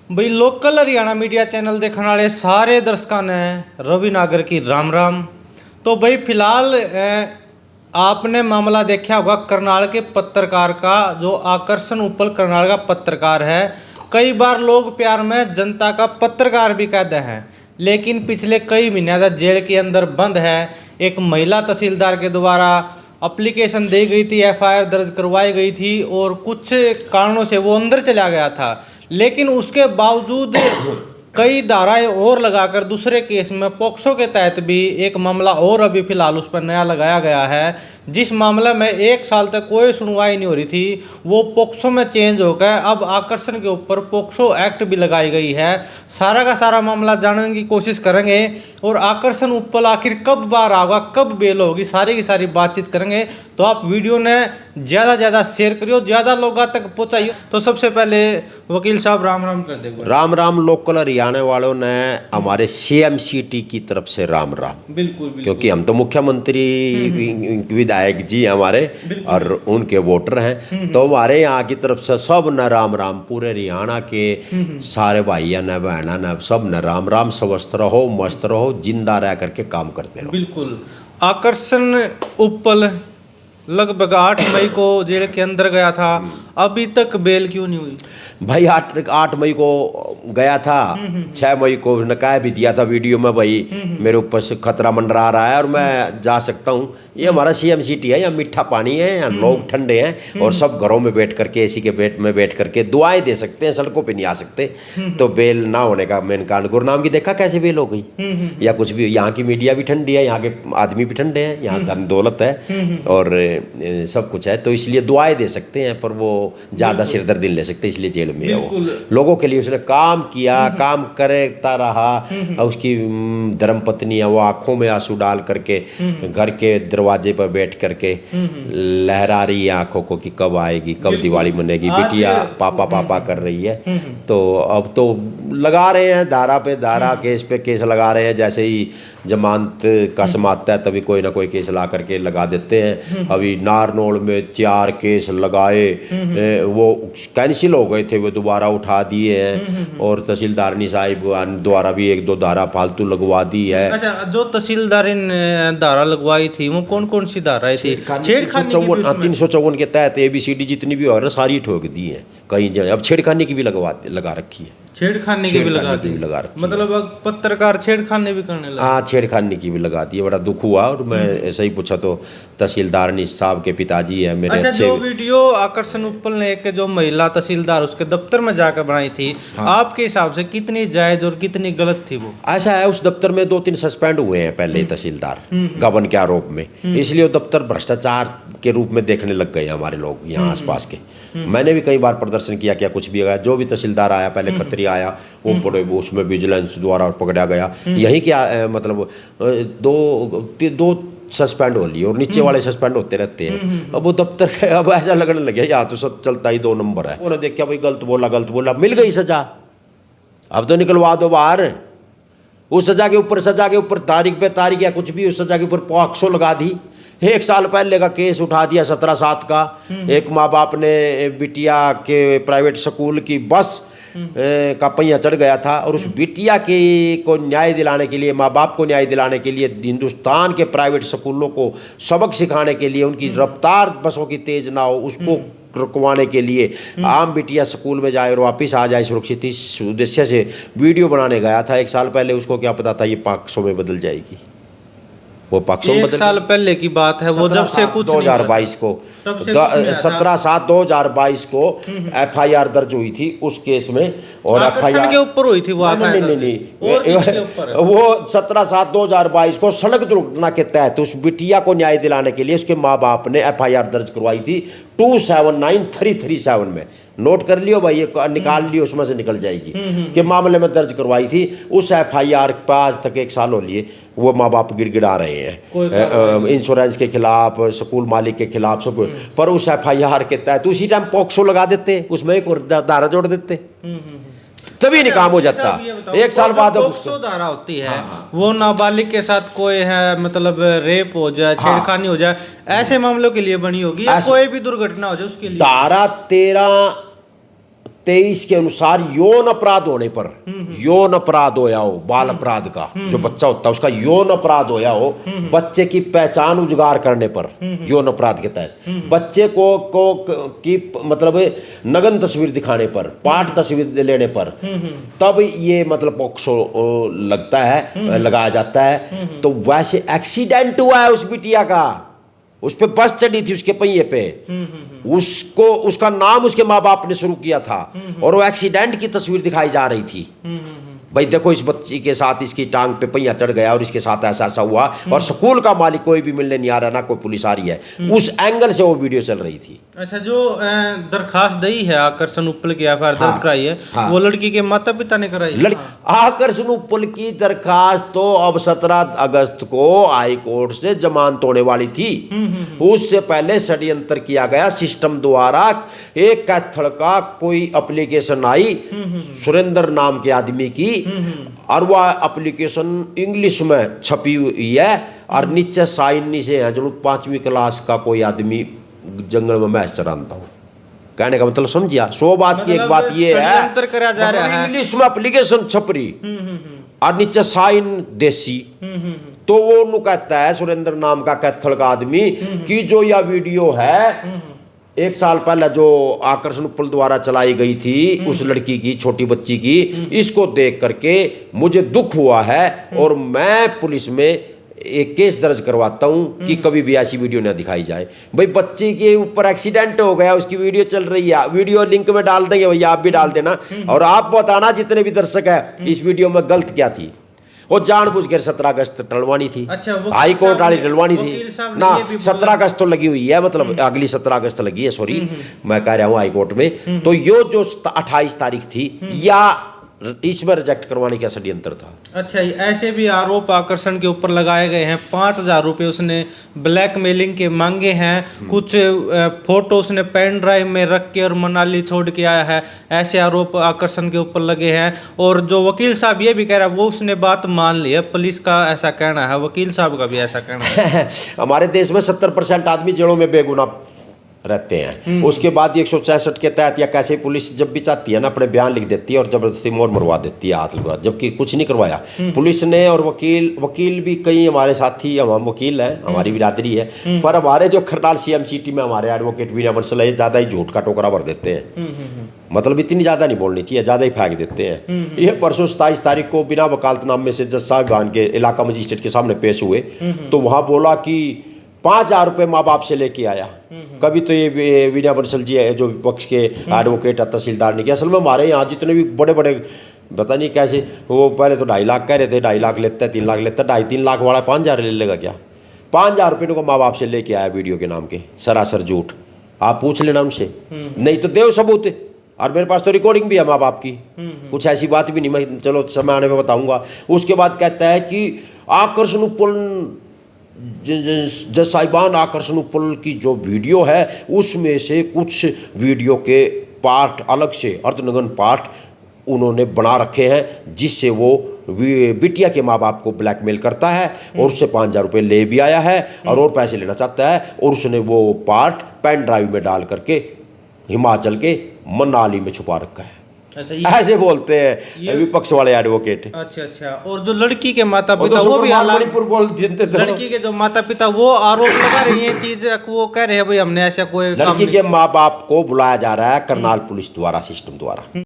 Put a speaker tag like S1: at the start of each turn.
S1: भाई local Haryana media channel देखने वाले सारे दर्शकों ने रवि नागर की राम राम। तो भाई फिलहाल आपने मामला देखा होगा करनाल के पत्रकार का, जो आकर्षण उपल करनाल का पत्रकार है। कई बार लोग प्यार में जनता का पत्रकार भी कहते हैं, लेकिन पिछले कई महीने तक जेल के अंदर बंद है। एक महिला तहसीलदार के द्वारा एप्लीकेशन दी गई थी, एफआईआर दर्ज करवाई गई थी और कुछ कारणों से वो अंदर चला गया था, लेकिन उसके बावजूद कई धाराएं और लगाकर दूसरे केस में पॉक्सो के तहत भी एक मामला और अभी फिलहाल उस पर नया लगाया गया है। जिस मामले में 1 साल तक कोई सुनवाई नहीं हो रही थी, वो पॉक्सो में चेंज होकर अब आकर्षण के ऊपर पॉक्सो एक्ट भी लगाई गई है। सारा का सारा मामला जानने की कोशिश करेंगे और आकर्षण उपल आखिर कब बाहर आएगा, कब बेल होगी, सारी की सारी बातचीत करेंगे। तो आप वीडियो ने ज़्यादा ज़्यादा शेयर करियो, ज़्यादा लोगों तक पहुँचाइए। तो सबसे पहले वकील साहब राम राम कर देंगे।
S2: राम राम। लोकल हरियाणा वालों ने हमारे सीएमसीटी की तरफ से राम राम।
S1: बिल्कुल।
S2: क्योंकि हम तो मुख्यमंत्री विधायक जी हमारे और उनके वोटर हैं, तो हमारे यहाँ की तरफ से सब न राम राम। पूरे हरियाणा के सारे भाइयों ने बहना ने सब न राम राम। स्वस्थ रहो, मस्त रहो, जिंदा रह करके काम करते रहो।
S1: बिल्कुल। आकर्षण उपल लगभग 8 मई को जेल के अंदर गया था, अभी तक बेल क्यों नहीं हुई?
S2: भाई 8 मई को गया था, 6 मई को नकाया भी दिया था वीडियो में। भाई मेरे ऊपर से खतरा मंडरा रहा है और मैं जा सकता हूँ। ये हमारा सीएमसीटी है, यहाँ मीठा पानी है, यहाँ लोग ठंडे हैं और सब घरों में बैठ करके, एसी के बेड में बैठ करके दुआएं दे सकते हैं, सड़कों पे नहीं आ सकते। तो बेल ना होने का मेन कारण गुरनाम की देखा कैसे बेल हो गई या कुछ भी। यहाँ की मीडिया भी ठंडी है, यहाँ के आदमी भी ठंडे हैं, यहाँ धन दौलत है और सब कुछ है, तो इसलिए दुआएं दे सकते हैं, पर वो ज़्यादा सिरदर्दी ले सकते, इसलिए जेल में है वो। लोगों के लिए उसने काम किया, काम करता रहा। और उसकी धर्मपत्नी है, वो आंखों में आंसू डाल करके घर के दरवाजे पर बैठ करके लहरा रही है आंखों को कि कब आएगी, कब दिवाली मनेगी। बिटिया पापा पापा कर रही है। तो अब तो लगा रहे हैं धारा पे धारा, केस पे केस लगा रहे हैं। जैसे ही जमानत का समाप्त है तभी कोई ना कोई केस ला करके लगा देते हैं। अभी नारनौल में 4 केस लगाए, वो कैंसिल हो गए थे, वो दोबारा उठा दिए हैं। और तहसीलदारनी साहिब द्वारा भी 1-2 धारा फालतू लगवा दी है।
S1: अच्छा, जो तहसीलदार ने धारा लगवाई थी वो कौन कौन सी धाराएं थी?
S2: 354 के तहत ABCD जितनी भी हो सारी ठोक दी है कहीं जगह। अब छेड़खानी की भी लगा रखी है।
S1: छेड़खानी की भी लगा रखी, मतलब अब पत्रकार छेड़खानी भी करने लगे।
S2: हाँ, छेड़खानी की भी लगा दी है। बड़ा दुख हुआ। और मैं ऐसा ही पूछा तो तहसीलदारनी साहब के पिताजी है मेरे।
S1: अच्छा, जो वीडियो आकर्षण उपल ने एक जो महिला तहसीलदार उसके दफ्तर में जाकर बनाई थी, आपके हिसाब से कितनी जायज और कितनी गलत थी वो?
S2: ऐसा है, उस दफ्तर में 2-3 सस्पेंड हुए हैं पहले तहसीलदार गबन के आरोप में, इसलिए वो दफ्तर भ्रष्टाचार के रूप में देखने लग गए हमारे लोग यहाँ आसपास के। मैंने भी कई बार प्रदर्शन किया, क्या कुछ भी। जो भी तहसीलदार आया, पहले खत्री आया, वो बड़े उसमें विजिलेंस द्वारा पकड़ा गया। यही क्या मतलब 2 सस्पेंड हो लिए और नीचे वाले सस्पेंड होते रहते हैं। अब वो दफ्तर अब ऐसा लगने लगे यहाँ तो सब चलता ही 2 नंबर है। उन्होंने देखा भाई गलत बोला, मिल गई सजा, अब तो निकलवा दो बाहर। उस सजा के ऊपर तारीख पे तारीख या कुछ भी, उस सजा के ऊपर पॉक्सो लगा दी। 1 साल पहले का केस उठा दिया 17/7 का। एक माँ बाप ने बिटिया के प्राइवेट स्कूल की बस का पहिया चढ़ गया था और उस बिटिया के को न्याय दिलाने के लिए, माँ बाप को न्याय दिलाने के लिए, हिंदुस्तान के प्राइवेट स्कूलों को सबक सिखाने के लिए, उनकी रफ्तार बसों की तेज ना हो उसको रुकवाने के लिए आम बिटिया स्कूल में जाए और वापस आ जाए सुरक्षित, इस उद्देश्य से वीडियो बनाने गया था 1 साल पहले। उसको क्या पता था ये पॉक्सो में बदल जाएगी। वो पॉक्सो में
S1: 1 साल पहले की बात है, वो जब से कुछ
S2: 2022 को 17/7/2022 को FIR दर्ज हुई थी उस केस में। और
S1: FIR के ऊपर हुई थी वो?
S2: नहीं, वो 17/7/2022 को सड़क दुर्घटना के तहत उस बिटिया को न्याय दिलाने के लिए उसके माँ बाप ने FIR दर्ज करवाई थी 279337 में। नोट कर लियो भाई, ये निकाल लियो, उसमें से निकल जाएगी कि मामले में दर्ज करवाई थी। उस FIR पर आज तक 1 साल हो लिए वो माँ बाप गिड़गिड़ा रहे हैं इंश्योरेंस के खिलाफ, स्कूल मालिक के खिलाफ, सब। पर उस FIR के तहत उसी टाइम पॉक्सो लगा देते, उसमें एक और धारा जोड़ देते, तभी नहीं काम हो जाता। 1 साल बाद
S1: पॉक्सो धारा होती है। वो नाबालिग के साथ कोई है, मतलब रेप हो जाए, छेड़खानी हो जाए, ऐसे मामलों के लिए बनी होगी, या कोई भी दुर्घटना हो जाए उसके लिए।
S2: धारा 23 के अनुसार यौन अपराध होने पर, यौन अपराध होया हो, बाल अपराध का जो बच्चा होता है उसका यौन अपराध होया हो, बच्चे की पहचान उजागर करने पर, यौन अपराध के तहत बच्चे को की मतलब नग्न तस्वीर दिखाने पर, पाठ तस्वीर लेने पर, तब ये मतलब पॉक्सो लगता है, लगाया जाता है। तो वैसे एक्सीडेंट हुआ है उस बिटिया का, उस पे बस चढ़ी थी उसके पहिए पे, उसको उसका नाम उसके माँ बाप ने शुरू किया था और वो एक्सीडेंट की तस्वीर दिखाई जा रही थी। भाई देखो इस बच्ची के साथ इसकी टांग पे पहिया चढ़ गया और इसके साथ ऐसा ऐसा हुआ और स्कूल का मालिक कोई भी मिलने नहीं आ रहा, ना कोई पुलिस आ रही है। उस एंगल से वो वीडियो चल रही थी।
S1: अच्छा, जो दरखास्त दी है आकर्षण उप्पल की एफआईआर दर्ज कराई है, वो लड़की के माता पिता ने कराई।
S2: आकर्षण उप्पल की दरखास्त तो अब 17 अगस्त को हाई कोर्ट से जमानत होने वाली थी। उससे पहले षड्यंत्र किया गया सिस्टम द्वारा। एक कैथल का कोई एप्लीकेशन आई सुरेंद्र नाम के आदमी की, और वह एप्लीकेशन इंग्लिश में छपी हुई है और नीचे साइन से है जो 5वीं क्लास का कोई आदमी जंगल में मैच चराता हो। कहने का मतलब समझिया, 100 बात की एक बात ये है, इंग्लिश में एप्लीकेशन छपरी और नीचे साइन देसी। तो वो कहता है सुरेंद्र नाम का कैथल का आदमी कि जो यह वीडियो है 1 साल पहले जो आकर्षण उप्पल द्वारा चलाई गई थी उस लड़की की, छोटी बच्ची की, इसको देख करके मुझे दुख हुआ है और मैं पुलिस में एक केस दर्ज करवाता हूं कि कभी भी ऐसी वीडियो ना दिखाई जाए। भाई बच्ची के ऊपर एक्सीडेंट हो गया, उसकी वीडियो चल रही है, वीडियो लिंक में डाल देंगे भैया, आप भी डाल देना और आप बताना जितने भी दर्शक है इस वीडियो में गलत क्या थी। वो जानबूझ कर 17 अगस्त टलवानी थी।
S1: अच्छा,
S2: हाई कोर्ट वाली टलवानी थी ना, 17 अगस्त तो लगी हुई है, मतलब अगली 17 अगस्त लगी है, सॉरी मैं कह रहा हूँ हाई कोर्ट में। तो यो जो 28 तारीख थी या इसमें रिजेक्ट करवाने का षड्यंत्र था।
S1: अच्छा, ऐसे भी आरोप आकर्षण के ऊपर लगाए गए हैं। 5,000 रुपये उसने ब्लैकमेलिंग के मांगे हैं। कुछ फोटो उसने पेन ड्राइव में रख के और मनाली छोड़ के आया है, ऐसे आरोप आकर्षण के ऊपर लगे हैं। और जो वकील साहब ये भी कह रहा है वो उसने बात मान ली है, पुलिस का ऐसा कहना है, वकील साहब का भी ऐसा कहना है।
S2: हमारे देश में 70% आदमी जेलों में बेगुनाह रहते हैं। उसके बाद 166 के तहत या कैसे पुलिस जब भी चाहती है ना अपने बयान लिख देती है और जबरदस्ती मोर मरवा देती है, हाथ लगा, जबकि कुछ नहीं करवाया पुलिस ने। और वकील भी कई हमारे साथी, हम वकील हैं, हमारी बिरादरी है, पर हमारे जो करनाल CMCT में हमारे एडवोकेट वीना बंसल है, ज़्यादा ही झूठ का टोकरा भर देते हैं। मतलब इतनी ज़्यादा नहीं बोलनी चाहिए, ज़्यादा ही फेंक देते हैं। ये परसों 27 तारीख को बिना वकालतनामे से जज साहिबान के इलाका मजिस्ट्रेट के सामने पेश हुए, तो वहाँ बोला कि 5,000 रुपये माँ बाप से लेके आया। कभी तो ये वीना बंसल जी है जो विपक्ष के एडवोकेट है, तहसीलदार ने किया। असल में हमारे यहाँ जितने भी बड़े बड़े पता नहीं कैसे, वो पहले तो 2.5 लाख कह रहे थे, 2.5 लाख लेता है, 3 लाख लेता है, 2.5-3 लाख वाला 5,000 ले लेगा क्या? 5,000 रुपये को माँ बाप से लेके आया वीडियो के नाम के, सरासर झूठ। आप पूछ लेना उनसे, नहीं तो देव सबूत। और मेरे पास तो रिकॉर्डिंग भी है माँ बाप की, कुछ ऐसी बात भी नहीं, मैं चलो समय आने में बताऊंगा। उसके बाद कहता है कि आकर्षण उप्पल जज साहिबान, आकर्षण उप्पल की जो वीडियो है उसमें से कुछ वीडियो के पार्ट अलग से अर्धनग्न पार्ट उन्होंने बना रखे हैं, जिससे वो बिटिया के माँ बाप को ब्लैकमेल करता है और उससे 5,000 रुपये ले भी आया है और पैसे लेना चाहता है। और उसने वो पार्ट पेन ड्राइव में डाल करके हिमाचल के मनाली में छुपा रखा है। अच्छा, ऐसे बोलते हैं विपक्ष वाले एडवोकेट।
S1: अच्छा, और जो लड़की के माता पिता वो भी
S2: मणिपुर बोल देते थे।
S1: लड़की के जो माता पिता वो आरोप लगा रही है चीज, वो कह रहे हैं भाई हमने ऐसा कोई,
S2: लड़की के माँ बाप को बुलाया जा रहा है करनाल पुलिस द्वारा, सिस्टम द्वारा।